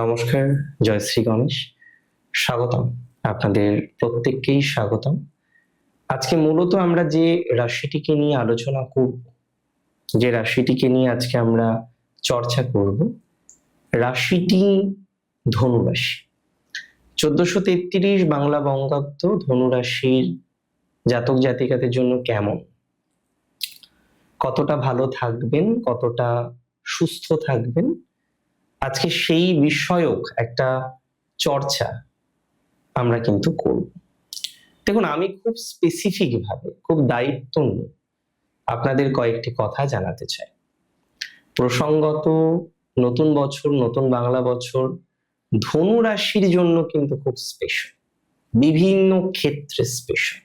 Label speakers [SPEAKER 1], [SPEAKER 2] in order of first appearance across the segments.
[SPEAKER 1] নমস্কার, জয়শ্রী গণেশ। স্বাগতম, আপনাদের প্রত্যেককেই স্বাগতম। আজকে মূলত আমরা যে রাশিটিকে নিয়ে আলোচনা করব, যে রাশিটিকে নিয়ে আজকে আমরা চর্চা করব, রাশিটি ধনু রাশি। 1433 বাংলা বঙ্গাব্দ ধনু রাশির জাতক জাতিকাদের জন্য কেমন, কতটা ভালো থাকবেন, কতটা সুস্থ থাকবেন, আজকে সেই বিষয়ক একটা চর্চা আমরা কিন্তু করব। দেখুন, আমি খুব স্পেসিফিক ভাবে, খুব দায়িত্ব নিয়ে আপনাদের কয়েকটি কথা জানাতে চাই। প্রসঙ্গত নতুন বছর, নতুন বাংলা বছর ধনু রাশির জন্য কিন্তু খুব স্পেশাল, বিভিন্ন ক্ষেত্রে স্পেশাল।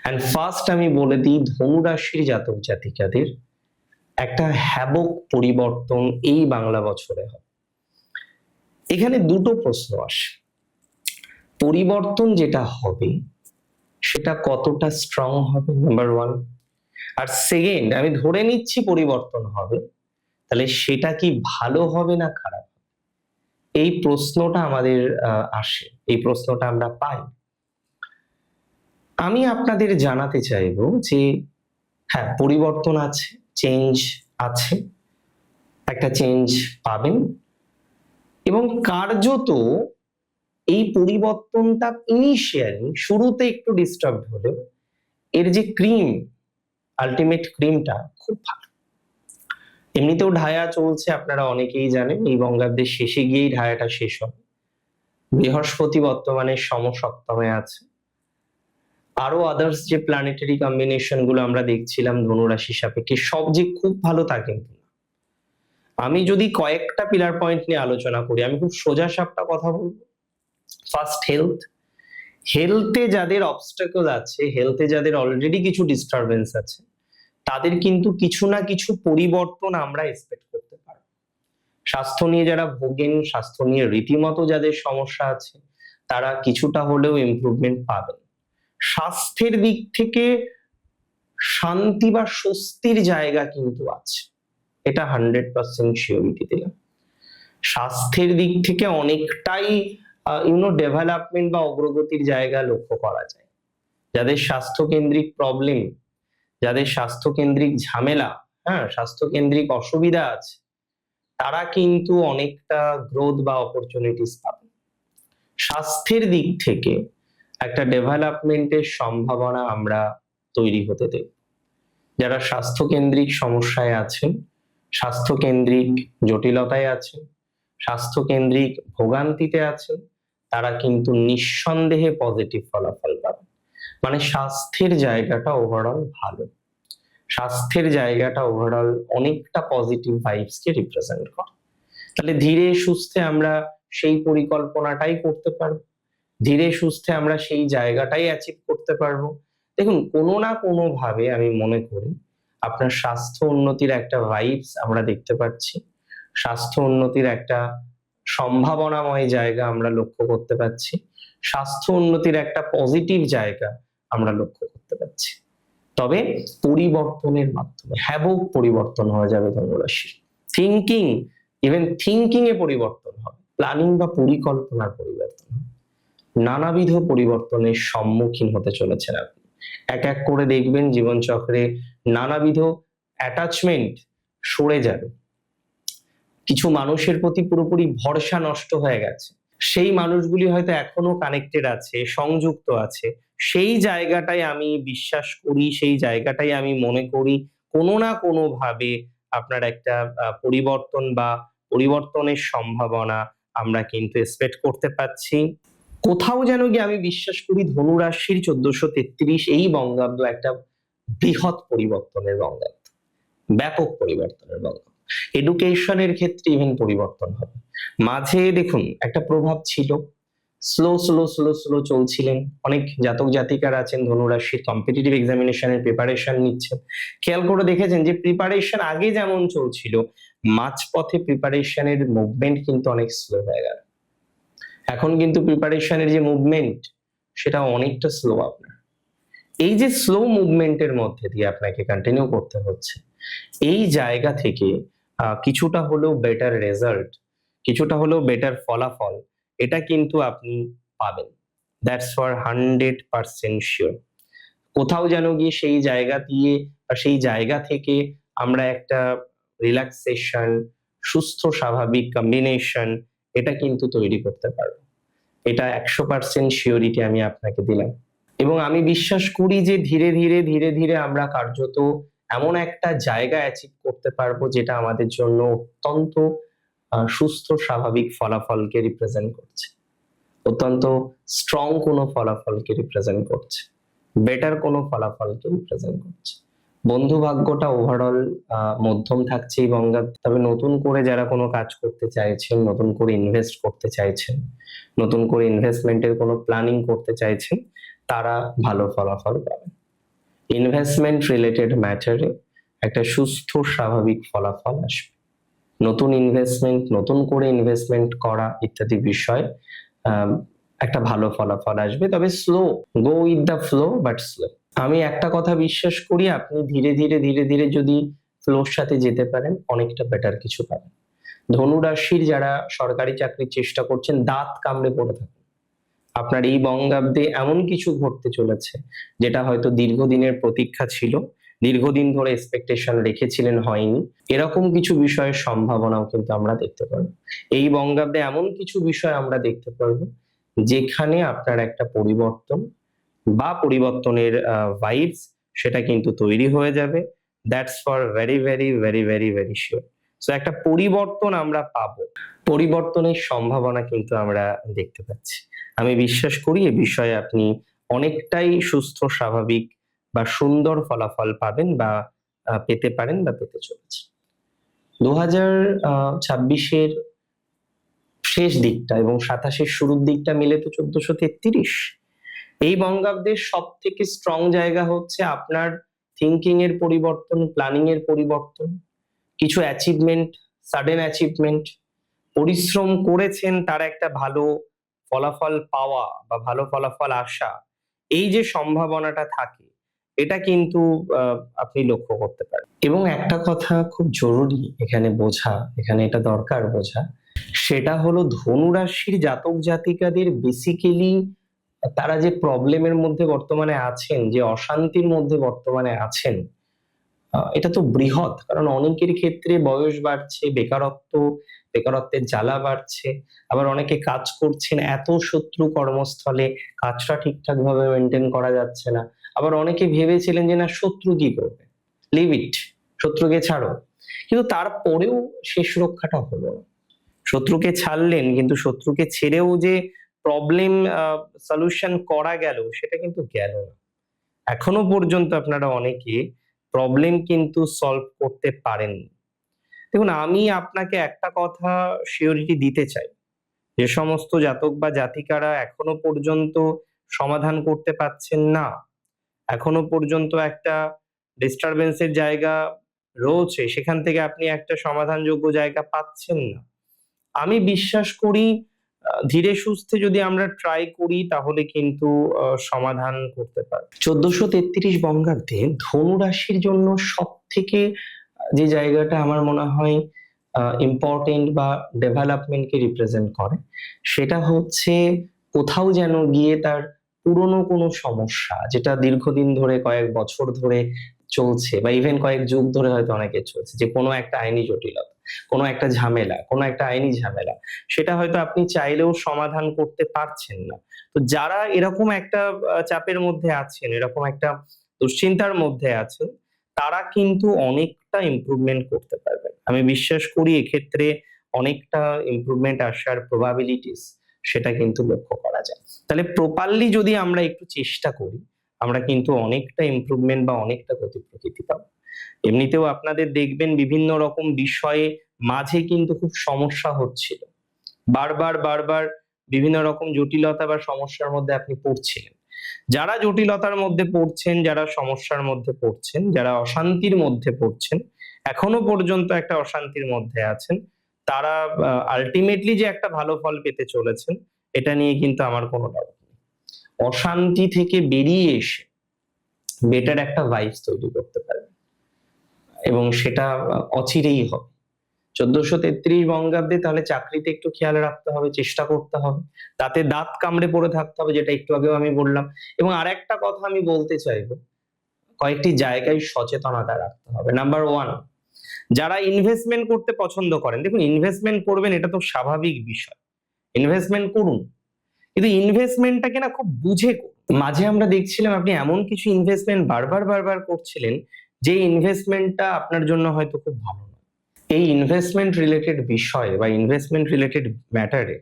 [SPEAKER 1] অ্যান্ড ফার্স্ট আমি বলে দিই, ধনু রাশির জাতক জাতিকাদের একটা হ্যাবক পরিবর্তন এই বাংলা বছরে হবে। এখানে দুটো প্রশ্ন আসে। পরিবর্তন যেটা হবে সেটা কতটা স্ট্রং হবে, নাম্বার ওয়ান। আর সেকেন্ড, আমি ধরে নিচ্ছি পরিবর্তন হবে, তাহলে সেটা কি ভালো হবে না খারাপ? এই প্রশ্নটা আমাদের আসে, এই প্রশ্নটা আমরা পাই। আমি আপনাদের জানাতে চাইবো যে হ্যাঁ, পরিবর্তন আছে, চেঞ্জ আছে, একটা চেঞ্জ পাবেন, এবং কার্যত এই পরিবর্তনটা ইনিশিয়ালি শুরুতে একটু ডিস্টার্ব হলেও এর যে ক্রিম, আলটিমেট ক্রিমটা খুব ভালো। এমনিতেও ঢায়া চলছে, আপনারা অনেকেই জানেন, এই বঙ্গাব্দের শেষে গিয়েই ঢায়াটা শেষ হবে। বৃহস্পতি বর্তমানে সমসপ্তমে আছে। আরো আদার্স যে প্ল্যানেটারি কম্বিনেশন গুলো আমরা দেখছিলাম ধনুরাশির সাপেক্ষে, সব যে খুব ভালো তা কিন্তু না। আমি যদি কয়েকটা পিলার পয়েন্ট নিয়ে আলোচনা করি, আমি খুব সোজা সাপটা কথা বলবো। First, health. হেলথে যাদের অবস্টাকল আছে, হেলথে যাদের অলরেডি কিছু ডিস্টারবেন্স আছে, তাদের কিন্তু কিছু না কিছু পরিবর্তন আমরা এক্সপেক্ট করতে পারি। স্বাস্থ্য নিয়ে যারা ভোগেন, স্বাস্থ্য নিয়ে রীতিমতো যাদের সমস্যা আছে, তারা কিছুটা হলেও ইমপ্রুভমেন্ট পাবেন। স্বাস্থ্যের দিক থেকে শান্তি বা স্বস্তির জায়গা কিন্তু আছে, এটা 100% শিওরিটি দিলাম। স্বাস্থ্যের দিক থেকে অনেকটাই ডেভেলপমেন্ট বা অগ্রগতির জায়গা লক্ষ্য করা যায়। যাদের স্বাস্থ্যকেন্দ্রিক প্রবলেম, যাদের স্বাস্থ্যকেন্দ্রিক ঝামেলা, স্বাস্থ্যকেন্দ্রিক অসুবিধা আছে, তারা কিন্তু অনেকটা গ্রোথ বা অপরচুনিটিস পাবে। স্বাস্থ্যের দিক থেকে একটা ডেভেলপমেন্টের সম্ভাবনা আমরা তৈরি হতে দেব। যারা স্বাস্থ্যকেন্দ্রিক সমস্যায় আছেন, স্বাস্থ্যকেন্দ্রিক জটিলতায় আছেন, স্বাস্থ্যকেন্দ্রিক ভোগান্তিতে আছেন, তারা কিন্তু নিঃসন্দেহে পজিটিভ ফলাফল পাবেন। মানে স্বাস্থ্যের জায়গাটা ওভারঅল ভালো, স্বাস্থ্যের জায়গাটা ওভারঅল অনেকটা পজিটিভ ভাইবস কে রিপ্রেজেন্ট করে। তাহলে ধীরে সুস্থে আমরা সেই পরিকল্পনাটাই করতে পারবো, ধীরে সুস্থে আমরা সেই জায়গাটাই অ্যাচিভ করতে পারবো। দেখুন, কোনো না কোনো ভাবে আমি মনে করি আপনার স্বাস্থ্য উন্নতির একটা ভাইবস আমরা দেখতে পাচ্ছি, স্বাস্থ্য উন্নতির একটা সম্ভাবনাময় জায়গা আমরা লক্ষ্য করতে পাচ্ছি, স্বাস্থ্য উন্নতির একটা পজিটিভ জায়গা আমরা লক্ষ্য করতে পাচ্ছি। তবে পরিবর্তনের মাধ্যমে হ্যাবক পরিবর্তন হয়ে যাবে ধনুরাশি। থিঙ্কিং, ইভেন থিঙ্কিং এ পরিবর্তন হবে, প্ল্যানিং বা পরিকল্পনার পরিবর্তন হবে, নানাবিধ পরিবর্তনের সম্মুখীন হতে চলেছেন আপনি। এক এক করে দেখবেন জীবনচক্রে নানাবিধ অ্যাটাচমেন্ট সরে যাবে। কিছু মানুষের প্রতি পুরোপুরি ভরসা নষ্ট হয়ে গেছে, সেই মানুষগুলি হয়তো এখনো কানেক্টেড আছে, সংযুক্ত আছে। সেই জায়গাটাই আমি বিশ্বাস করি, সেই জায়গাটাই আমি মনে করি কোনো না কোনো ভাবে আপনার একটা পরিবর্তন বা পরিবর্তনের সম্ভাবনা আমরা কিন্তু এক্সপেক্ট করতে পারছি। কোথাও যেন গিয়ে আমি বিশ্বাস করি ধনুরাশির 1433 এই বঙ্গাব্দ একটা বৃহৎ পরিবর্তনের বঙ্গাব্দ, ব্যাপক পরিবর্তনের বঙ্গাব্দ। এডুকেশনের ক্ষেত্রে ইভেন পরিবর্তন হবে। মাঝে দেখুন একটা প্রভাব ছিল, স্লো স্লো স্লো স্লো চলছিলেন, অনেক জাতক জাতিকারা আছেন ধনুরাশির কম্পিটিটিভ এক্সামিনেশনের প্রিপারেশন নিচ্ছেন, খেয়াল করে দেখেছেন যে প্রিপারেশন আগে যেমন চলছিল, মাঝপথে প্রিপারেশনের মুভমেন্ট কিন্তু অনেক স্লো হয়ে গেল। এখন কিন্তু প্রিপারেশনের যে মুভমেন্ট সেটা অনেকটা স্লো আপনার। এই যে স্লো মুভমেন্টের মধ্যে দিয়ে আপনাকে কন্টিনিউ করতে হচ্ছে, এই জায়গা থেকে কিছুটা হলেও বেটার রেজাল্ট, কিছুটা হলেও বেটার ফলাফল, এটা কিন্তু আপনি পাবেন। That's for 100% sure. কোথাও যেন গিয়ে সেই জায়গা দিয়ে বা সেই জায়গা থেকে আমরা একটা রিল্যাক্সেশন, সুস্থ স্বাভাবিক কম্বিনেশন, এটা কিন্তু তৈরি করতে পারবো। এটা 100% শিওরিটি আমি আপনাকে দিলাম। এবং আমি বিশ্বাস করি যে ধীরে ধীরে ধীরে ধীরে আমরা কার্যত এমন একটা জায়গা অ্যাচিভ করতে পারবো যেটা আমাদের জন্য অত্যন্ত সুস্থ স্বাভাবিক ফলাফলকে রিপ্রেজেন্ট করছে, অত্যন্ত স্ট্রং কোনো ফলাফলকে রিপ্রেজেন্ট করছে, বেটার কোনো ফলাফলকে রিপ্রেজেন্ট করছে। বন্ধু ভাগ্যটা ওভারঅল মধ্যম থাকছে এই বঙ্গাব্দে। তবে নতুন করে যারা কোনো কাজ করতে চাইছেন, নতুন করে ইনভেস্ট করতে চাইছেন, নতুন করে ইনভেস্টমেন্টের কোনো প্ল্যানিং করতে চাইছেন, তারা ভালো ফলাফল পাবেন। ইনভেস্টমেন্ট রিলেটেড ম্যাটারে একটা সুস্থ স্বাভাবিক ফলাফল আসবে। নতুন ইনভেস্টমেন্ট, নতুন করে ইনভেস্টমেন্ট করা ইত্যাদি বিষয় একটা ভালো ফলাফল আসবে, তবে slow, go with the flow but slow. আমি একটা কথা বিশ্বাস করি, আপনি ধীরে ধীরে ধীরে ধীরে যদি ফ্লোর সাথে যেতে পারেন, অনেকটা বেটার কিছু পাবেন। ধনু রাশির যারা সরকারি চাকরির চেষ্টা করছেন, দাঁত কামড়ে পড়ে থাকুন। আপনার এই বঙ্গাব্দে এমন কিছু ঘটতে চলেছে যেটা হয়তো দীর্ঘদিনের প্রতীক্ষা ছিল, দীর্ঘদিন ধরে এক্সপেকটেশন রেখেছিলেন, হয়নি, এরকম কিছু বিষয়ের সম্ভাবনাও কিন্তু আমরা দেখতে পারবো। এই বঙ্গাব্দে এমন কিছু বিষয় আমরা দেখতে পারবো যেখানে আপনার একটা পরিবর্তন বা পরিবর্তনের ভাইবস, সেটা কিন্তু তৈরি হয়ে যাবে। That's for very very very very very sure. So একটা পরিবর্তন আমরা পাবো, পরিবর্তনের সম্ভাবনা কিন্তু আমরা দেখতে পাচ্ছি। আমি বিশ্বাস করি এ বিষয়ে আপনি অনেকটাই সুস্থ স্বাভাবিক বা সুন্দর ফলাফল পাবেন বা পেতে পারেন বা পেতে চলেছে। 2026-এর শেষ দিকটা এবং 27-এর শুরুর দিকটা মিলে তো 1433। এই বঙ্গাব্দের সব থেকে স্ট্রং জায়গা হচ্ছে আপনার থিঙ্কিং এর পরিবর্তন, প্ল্যানিং এর পরিবর্তন, কিছু অ্যাচিভমেন্ট, সাডেন অ্যাচিভমেন্ট, পরিশ্রম করেছেন তার একটা ভালো ফলাফল পাওয়া বা ভালো ফলাফল আসা, এই যে সম্ভাবনাটা থাকে, এটা কিন্তু আপনি লক্ষ্য করতে পারেন। এবং একটা কথা খুব জরুরি এখানে বোঝা, এখানে এটা দরকার বোঝা, সেটা হলো ধনু রাশির জাতক জাতিকাদের বেসিক্যালি তারা যে প্রবলেমের মধ্যে বর্তমানে আছেন, যে অশান্তির মধ্যে বর্তমানে আছেন, এটা তো বৃহৎ। কারণ অনেকের ক্ষেত্রে বয়স বাড়ছে, বেকারত্বের জ্বালা বাড়ছে, আবার অনেকে কাজ করছেন, এত শত্রু কর্মস্থলে, কাজটা ঠিকঠাক ভাবে মেনটেন করা যাচ্ছে না। আবার অনেকে ভেবেছিলেন যে না, শত্রু কি করবে, লিভ ইট, শত্রুকে ছাড়ো, কিন্তু তারপরেও শেষ রক্ষাটা হলো না। শত্রুকে ছাড়লেন, কিন্তু শত্রুকে ছেড়েও যে প্রবলেম সলিউশন করা গেল, সেটা কিন্তু গেল না। এখনো পর্যন্ত আপনারা অনেকে প্রবলেম কিন্তু সলভ করতে পারেননি। দেখুন, আমি আপনাকে একটা কথা শিওরিটি দিতে চাই, যে সমস্ত জাতক বা জাতিকারা এখনো পর্যন্ত সমাধান করতে পারছেন না, এখনো পর্যন্ত একটা ডিস্টারবেন্সের জায়গা রয়েছে, সেখান থেকে আপনি একটা সমাধানযোগ্য জায়গা পাচ্ছেন না, আমি বিশ্বাস করি ধীরে সুস্থে যদি আমরা ট্রাই করি তাহলে কিন্তু সমাধান করতে পারবো। 1433 বঙ্গাব্দে ধনু রাশির জন্য সব থেকে যে জায়গাটা আমার মনে হয় ইম্পর্টেন্ট বা ডেভেলপমেন্টকে রিপ্রেজেন্ট করে, সেটা হচ্ছে কোথাও যেন গিয়ে তার পুরনো কোনো সমস্যা, যেটা দীর্ঘদিন ধরে, কয়েক বছর ধরে চলছে বা ইভেন কয়েক যুগ ধরে হয়তো অনেকে চলছে, যে কোনো একটা আইনি জটিলতা, কোনো একটা ঝামেলা, কোনো একটা আইনি ঝামেলা, সেটা হয়তো আপনি চাইলেও সমাধান করতে পারছেন না। তো যারা এরকম একটা চাপের মধ্যে আছেন, এরকম একটা দুশ্চিন্তার মধ্যে আছেন, তারা কিন্তু অনেকটা ইমপ্রুভমেন্ট করতে পারবেন। আমি বিশ্বাস করি এক্ষেত্রে অনেকটা ইমপ্রুভমেন্ট আসার প্রবাবিলিটিস, সেটা কিন্তু লক্ষ্য করা যায়। তাহলে প্রপারলি যদি আমরা একটু চেষ্টা করি, আমরা কিন্তু অনেকটা ইমপ্রুভমেন্ট বা অনেকটা গতি প্রকৃতি পাবো। এমনিতেও আপনাদের দেখবেন বিভিন্ন রকম বিষয়ে মাঝে কিন্তু খুব সমস্যা হচ্ছিল, বারবার বারবার বিভিন্ন রকম জটিলতা বা সমস্যার মধ্যে আপনি পড়ছিলেন। যারা জটিলতার মধ্যে পড়ছেন, যারা সমস্যার মধ্যে পড়ছেন, যারা অশান্তির মধ্যে পড়ছেন, এখনো পর্যন্ত একটা অশান্তির মধ্যে আছেন, তারা আলটিমেটলি যে একটা ভালো ফল পেতে চলেছেন, এটা নিয়ে কিন্তু আমার কোনো ডাউট নেই। অশান্তি থেকে বেরিয়ে এসে বেটার একটা ভাইবস তৈরি করতে পারবে এবং সেটা অচিরেই হবে। 1433 বঙ্গাব্দে তাহলে চাকরিতে একটু খেয়াল রাখতে হবে, চেষ্টা করতে হবে, তাতে দাঁত কামড়ে পড়ে থাকতে হবে, যেটা একটু আগেও আমি বললাম। এবং আরেকটা কথা আমি বলতে চাইবো, কয়েকটি জায়গায় সচেতনতা রাখতে হবে। নাম্বার ওয়ান, যারা ইনভেস্টমেন্ট করতে পছন্দ করেন, দেখুন ইনভেস্টমেন্ট করবেন এটা তো স্বাভাবিক বিষয়, ইনভেস্টমেন্ট করুন, কিন্তু ইনভেস্টমেন্টটাকে না খুব বুঝে করুন। মাঝে আমরা দেখছিলাম আপনি এমন কিছু ইনভেস্টমেন্ট বারবার করছিলেন যে ইনভেস্টমেন্টটা আপনার জন্য হয়তো খুব ভালো না। এই ইনভেস্টমেন্ট রিলেটেড বিষয় বা ইনভেস্টমেন্ট রিলেটেড ম্যাটারে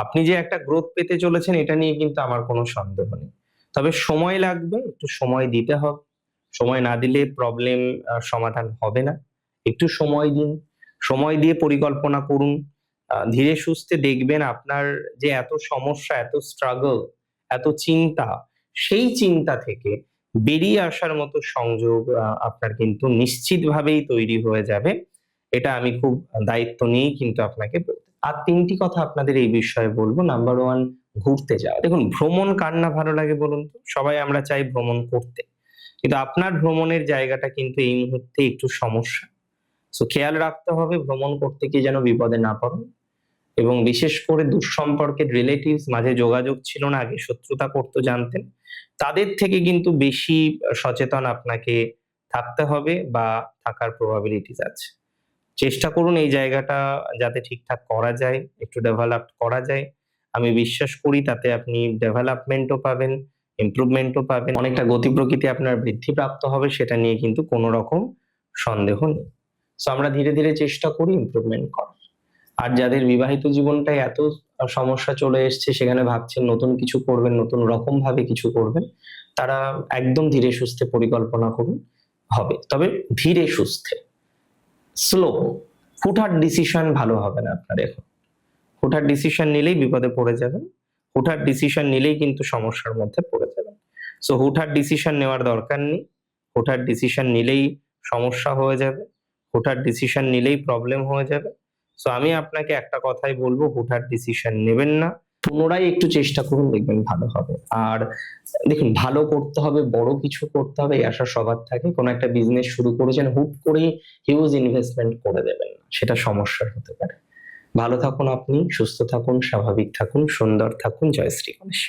[SPEAKER 1] আপনি যে একটা গ্রোথ পেতে চলেছেন এটা নিয়ে কিন্তু আমার কোনো সন্দেহ নেই। তবে সময় লাগবে, একটু সময় দিতে হবে। সময় না দিলে প্রবলেম সমাধান হবে না। একটু সময় দিন, সময় দিয়ে পরিকল্পনা করুন। ধীরে সুস্থে দেখবেন আপনার যে এত সমস্যা, এত স্ট্রাগল, এত চিন্তা, সেই চিন্তা থেকে বেরিয়ে আসার মতো সংযোগ আপনার কিন্তু নিশ্চিতভাবেই তৈরি হয়ে যাবে। এটা আমি খুব দায়িত্ব নিয়েই কিন্তু আপনাকে বলতে। আর ৩টি কথা আপনাদের এই বিষয়ে বলবো। নাম্বার 1, ঘুরতে যাওয়া। দেখুন ভ্রমণ কার না ভালো লাগে বলুন তো? সবাই আমরা চাই ভ্রমণ করতে। কিন্তু আপনার ভ্রমণের জায়গাটা কিন্তু এই মুহূর্তে একটু সমস্যা। সো খেয়াল রাখতে হবে ভ্রমণ করতে গিয়ে যেন বিপদে না পড়েন। এবং বিশেষ করে দুঃসম্পর্কের রিলেটিভস, মাঝে যোগাযোগ ছিল না, আগে শত্রুতা করতো জানতেন, তাদের থেকে কিন্তু বেশি সচেতন আপনাকে থাকতে হবে বা থাকার প্রবাবিলিটিস আছে। চেষ্টা করুন এই জায়গাটা যাতে ঠিকঠাক করা যায়, একটু ডেভেলপ করা যায়। আমি বিশ্বাস করি তাতে আপনি ডেভেলপমেন্টও পাবেন, ইমপ্রুভমেন্টও পাবেন, অনেকটা গতি প্রকৃতি আপনার বৃদ্ধিপ্রাপ্ত হবে, সেটা নিয়ে কিন্তু কোনো রকম সন্দেহ নেই। সো আমরা ধীরে ধীরে চেষ্টা করি ইমপ্রুভমেন্ট করার। আর যাদের বিবাহিত জীবনটায় এত সমস্যা চলে এসছে, সেখানে ভাবছেন নতুন কিছু করবেন, নতুন রকম ভাবে কিছু করবেন, তারা একদম ধীরে সুস্থে পরিকল্পনা করুন, হবে। তবে ধীরে সুস্থে, স্লো, হুটহাট ডিসিশন ভালো হবে না আপনার এখন। হুটহাট ডিসিশন নিলেই বিপদে পড়ে যাবেন, হুটহাট ডিসিশন নিলেই কিন্তু সমস্যার মধ্যে পড়ে যাবেন। সো হুটহাট ডিসিশন নেওয়ার দরকার নেই। হুটহাট ডিসিশন নিলেই সমস্যা হয়ে যাবে, হুটহাট ডিসিশন নিলেই প্রবলেম হয়ে যাবে। সো আমি আপনাকে একটা কথাই বলবো, হুটহাট ডিসিশন নেবেন না, পুনরায় একটু চেষ্টা করুন, দেখবেন ভালো হবে। আর দেখুন ভালো করতে হবে, বড় কিছু করতে হবে, এই আশা সবার থাকে। কোনো একটা বিজনেস শুরু করেছেন, হুট করেই হিউজ ইনভেস্টমেন্ট করে দেবেন না, সেটা সমস্যার হতে পারে। ভালো থাকুন আপনি, সুস্থ থাকুন, স্বাভাবিক থাকুন, সুন্দর থাকুন। জয় শ্রী গণেশ।